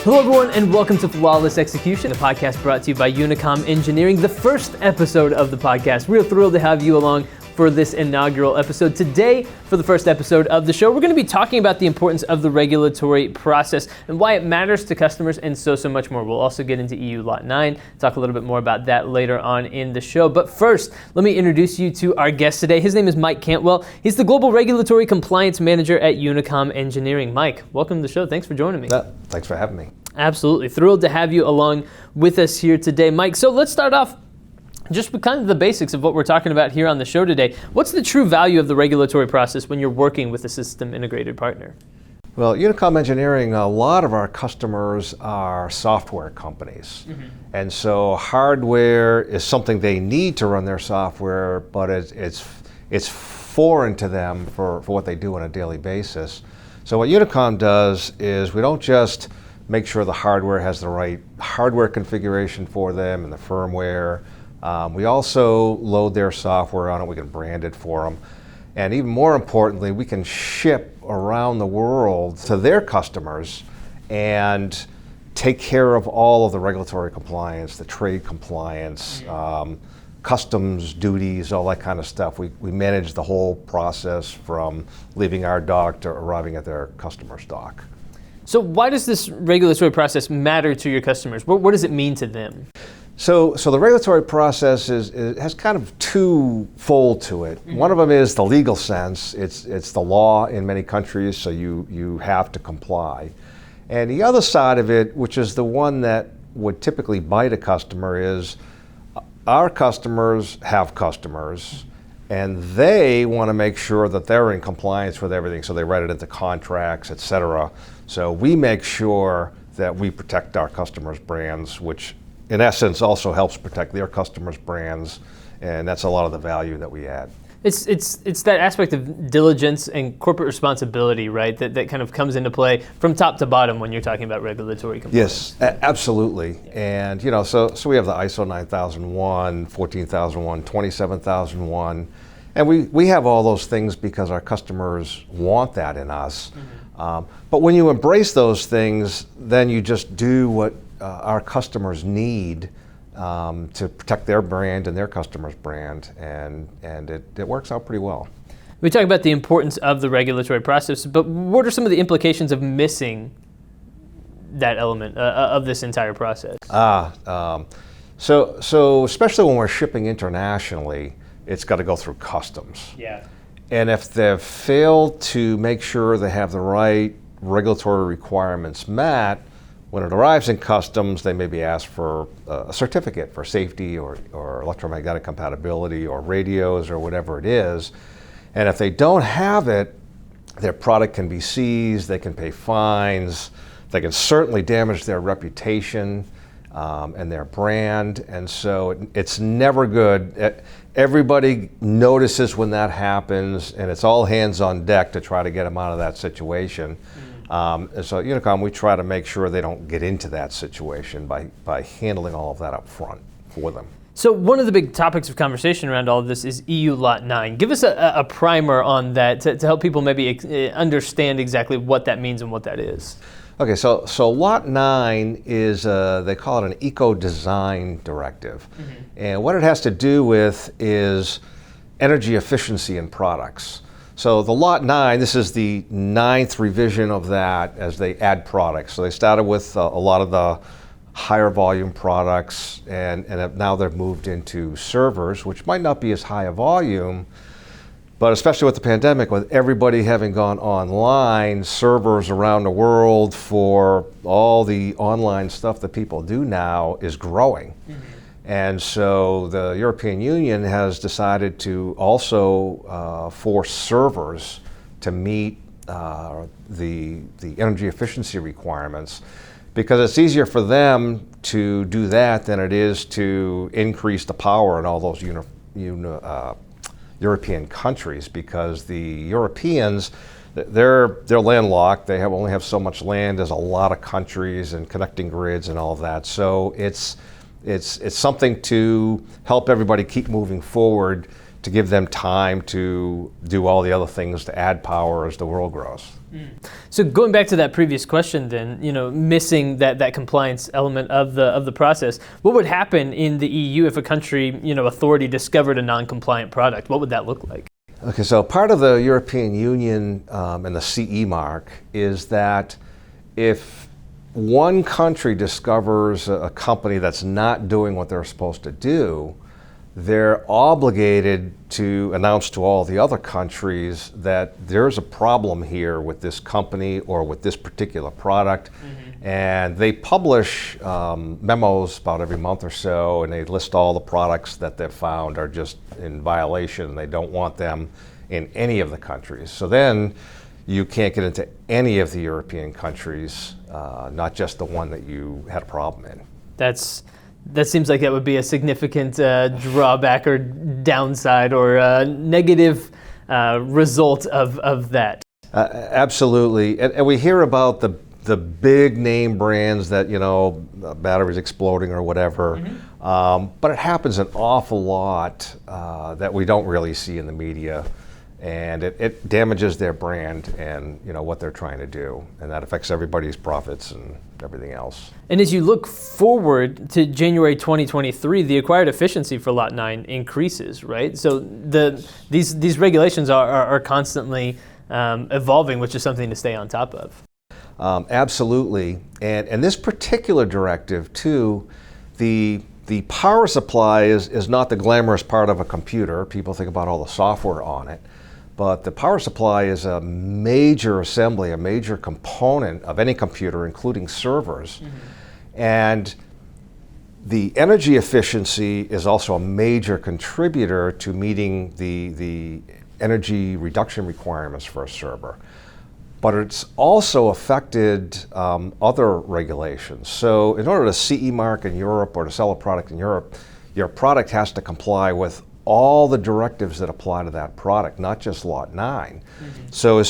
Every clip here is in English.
Hello everyone and welcome to Flawless Execution, a podcast brought to you by UNICOM Engineering, the first episode of the podcast. We're thrilled to have you along for this inaugural episode. Today, for the first episode of the show, we're going to be talking about the importance of the regulatory process and why it matters to customers and so much more. We'll also get into EU Lot 9, talk a little bit more about that later on in the show. But first, let me introduce you to our guest today. His name is Mike Cantwell. He's the Global Regulatory Compliance Manager at UNICOM Engineering. Mike, welcome to the show. Thanks for joining me. Thanks for having me. Absolutely. Thrilled to have you along with us here today, Mike. So let's start off just with kind of the basics of what we're talking about here on the show today. What's the true value of the regulatory process when you're working with a system integrated partner? Well, UNICOM Engineering, a lot of our customers are software companies. And so hardware is something they need to run their software, but it's foreign to them for what they do on a daily basis. So what UNICOM does is we don't just make sure the hardware has the right hardware configuration for them and the firmware. We also load their software on it. We can brand it for them. And even more importantly, we can ship around the world to their customers and take care of all of the regulatory compliance, the trade compliance, customs duties, all that kind of stuff. We manage the whole process from leaving our dock to arriving at their customer's dock. So why does this regulatory process matter to your customers? What does it mean to them? So the regulatory process has kind of twofold to it. One of them is the legal sense. It's the law in many countries, so you have to comply. And the other side of it, which is the one that would typically bite a customer, is our customers have customers, and they want to make sure that they're in compliance with everything, so they write it into contracts, et cetera. So we make sure that we protect our customers' brands, which in essence also helps protect their customers' brands, and that's a lot of the value that we add. It's that aspect of diligence and corporate responsibility, right, that kind of comes into play from top to bottom when you're talking about regulatory compliance. Yes, absolutely. And so we have the ISO 9001, 14001, 27001, and we have all those things because our customers want that in us. But when you embrace those things, then you just do what our customers need to protect their brand and their customer's brand, and it works out pretty well. We talk about the importance of the regulatory process, but what are some of the implications of missing that element of this entire process? So especially when we're shipping internationally, it's got to go through customs. Yeah. And if they've failed to make sure they have the right regulatory requirements met, when it arrives in customs, they may be asked for a certificate for safety or electromagnetic compatibility or radios or whatever it is. And if they don't have it, their product can be seized, they can pay fines, they can certainly damage their reputation and their brand. And so it's never good. Everybody notices when that happens, and it's all hands on deck to try to get them out of that situation. And so at UNICOM, we try to make sure they don't get into that situation by handling all of that up front for them. So one of the big topics of conversation around all of this is EU Lot 9. Give us a primer on that to help people maybe understand exactly what that means and what that is. Okay, so Lot 9 is, they call it an eco-design directive. And what it has to do with is energy efficiency in products. So the Lot 9, this is the 9th revision of that as they add products. So they started with a lot of the higher volume products, and now they've moved into servers, which might not be as high a volume, but especially with the pandemic, with everybody having gone online, servers around the world for all the online stuff that people do now is growing. And so the European Union has decided to also force servers to meet the energy efficiency requirements, because it's easier for them to do that than it is to increase the power in all those European countries, because the Europeans, they're landlocked. They only have so much land. There's a lot of countries and connecting grids and all of that. So it's something to help everybody keep moving forward to give them time to do all the other things to add power as the world grows. So going back to that previous question then, missing that compliance element of the process, what would happen in the EU if a country, authority discovered a non-compliant product? What would that look like? Okay, so part of the European Union and the CE mark is that if one country discovers a company that's not doing what they're supposed to do, they're obligated to announce to all the other countries that there's a problem here with this company or with this particular product. And they publish memos about every month or so, and they list all the products that they've found are just in violation, and they don't want them in any of the countries. So then you can't get into any of the European countries, not just the one that you had a problem in. That seems like that would be a significant drawback or downside or negative result of that. Absolutely, and we hear about the big name brands that, batteries exploding or whatever, but it happens an awful lot that we don't really see in the media, and it damages their brand and what they're trying to do, and that affects everybody's profits and everything else. And as you look forward to January 2023, the acquired efficiency for Lot 9 increases, right? So these regulations are constantly evolving, which is something to stay on top of. Absolutely, and this particular directive too, the power supply is not the glamorous part of a computer. People think about all the software on it, but the power supply is a major assembly, a major component of any computer, including servers. And the energy efficiency is also a major contributor to meeting the energy reduction requirements for a server. But it's also affected other regulations. So in order to CE mark in Europe or to sell a product in Europe, your product has to comply with all the directives that apply to that product, not just Lot 9. So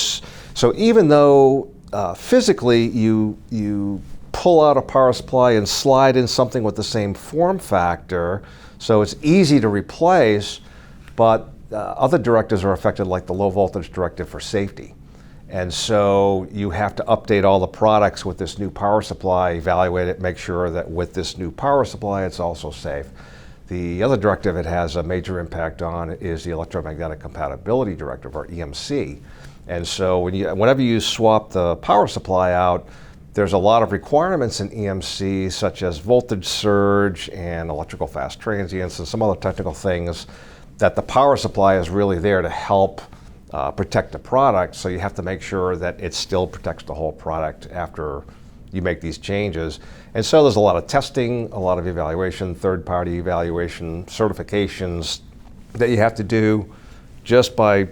even though physically you pull out a power supply and slide in something with the same form factor, so it's easy to replace, but other directives are affected, like the low voltage directive for safety. And so you have to update all the products with this new power supply, evaluate it, make sure that with this new power supply it's also safe. The other directive it has a major impact on is the electromagnetic compatibility directive, or EMC. And so whenever you swap the power supply out, there's a lot of requirements in EMC, such as voltage surge and electrical fast transients and some other technical things that the power supply is really there to help protect the product. So you have to make sure that it still protects the whole product after you make these changes. And so there's a lot of testing, a lot of evaluation, third-party evaluation, certifications that you have to do just by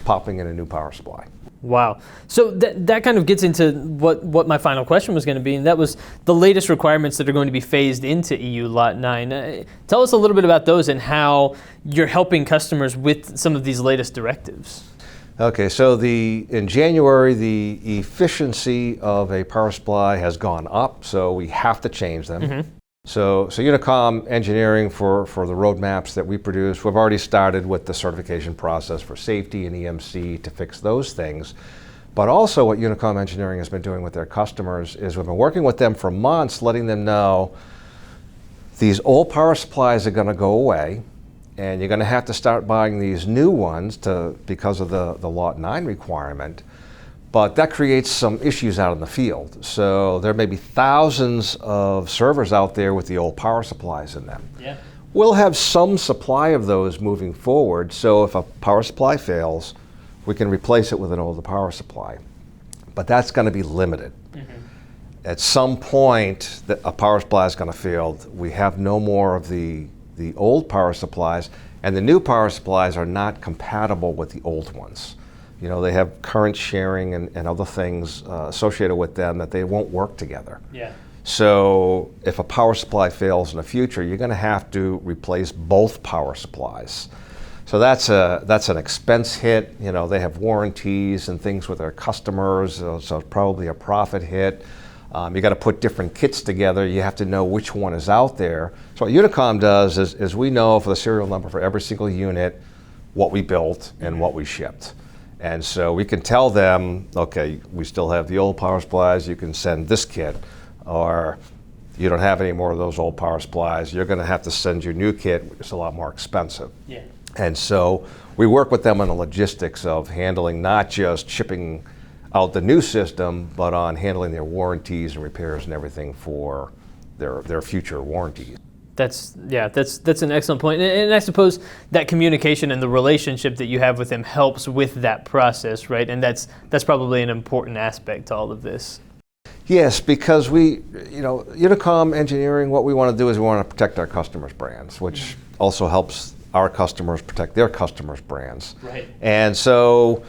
popping in a new power supply. Wow. So that kind of gets into what my final question was going to be, and that was the latest requirements that are going to be phased into EU Lot 9. Tell us a little bit about those and how you're helping customers with some of these latest directives. Okay, so in January, the efficiency of a power supply has gone up, so we have to change them. So UNICOM engineering for the roadmaps that we produce, we've already started with the certification process for safety and EMC to fix those things. But also what UNICOM engineering has been doing with their customers is we've been working with them for months, letting them know these old power supplies are going to go away, and you're going to have to start buying these new ones because of the Lot 9 requirement. But that creates some issues out in the field. So there may be thousands of servers out there with the old power supplies in them. Yeah. We'll have some supply of those moving forward, so if a power supply fails, we can replace it with an older power supply. But that's going to be limited. At some point, a power supply is going to fail. We have no more of the old power supplies, and the new power supplies are not compatible with the old ones. They have current sharing and other things associated with them that they won't work together. Yeah. So if a power supply fails in the future, you're going to have to replace both power supplies. So that's an expense hit. They have warranties and things with their customers, so it's probably a profit hit. You got to put different kits together. You have to know which one is out there. So what UNICOM does is we know for the serial number for every single unit what we built and what we shipped. And so we can tell them, okay, we still have the old power supplies, you can send this kit, or you don't have any more of those old power supplies, you're going to have to send your new kit, it's a lot more expensive. Yeah. And so we work with them on the logistics of handling not just shipping out the new system, but on handling their warranties and repairs and everything for their future warranties. That's an excellent point. And I suppose that communication and the relationship that you have with them helps with that process, right? And that's probably an important aspect to all of this. Yes, because UNICOM engineering, what we want to do is we want to protect our customers' brands, which also helps our customers protect their customers' brands. Right. And so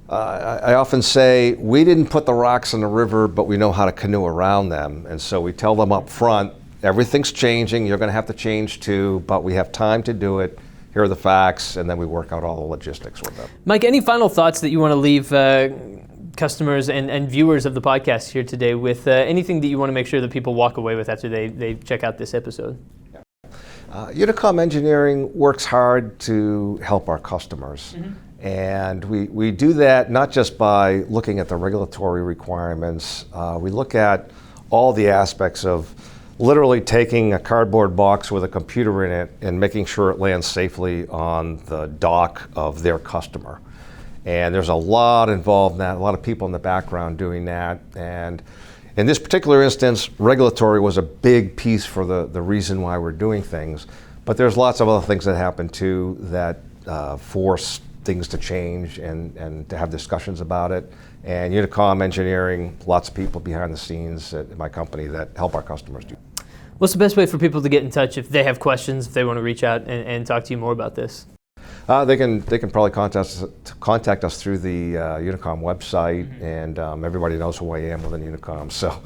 I often say, we didn't put the rocks in the river, but we know how to canoe around them. And so we tell them up front, everything's changing, you're going to have to change too, but we have time to do it. Here are the facts, and then we work out all the logistics with them. Mike, any final thoughts that you want to leave customers and viewers of the podcast here today with? Anything that you want to make sure that people walk away with after they check out this episode? UNICOM Engineering works hard to help our customers. Mm-hmm. And we do that not just by looking at the regulatory requirements, we look at all the aspects of literally taking a cardboard box with a computer in it and making sure it lands safely on the dock of their customer. And there's a lot involved in that, a lot of people in the background doing that. And in this particular instance, regulatory was a big piece for the reason why we're doing things. But there's lots of other things that happen too that force things to change and to have discussions about it. And UNICOM Engineering, lots of people behind the scenes at my company that help our customers do. What's the best way for people to get in touch if they have questions, if they want to reach out and talk to you more about this? They can probably contact us through the UNICOM website, mm-hmm. and everybody knows who I am within UNICOM, so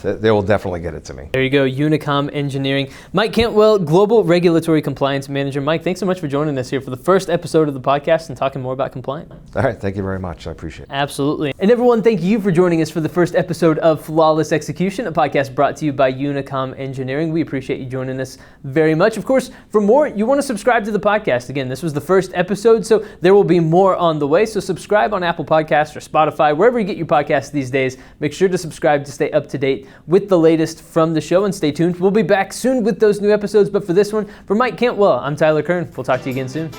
they will definitely get it to me. There you go, UNICOM Engineering. Mike Cantwell, Global Regulatory Compliance Manager. Mike, thanks so much for joining us here for the first episode of the podcast and talking more about compliance. All right, thank you very much. I appreciate it. Absolutely. And everyone, thank you for joining us for the first episode of Flawless Execution, a podcast brought to you by UNICOM Engineering. We appreciate you joining us very much. Of course, for more, you want to subscribe to the podcast. Again, this was the first episode, so there will be more on the way. So subscribe on Apple Podcasts or Spotify, wherever you get your podcasts these days. Make sure to subscribe to stay up to date with the latest from the show, and stay tuned. We'll be back soon with those new episodes, but for this one, for Mike Cantwell, I'm Tyler Kern. We'll talk to you again soon.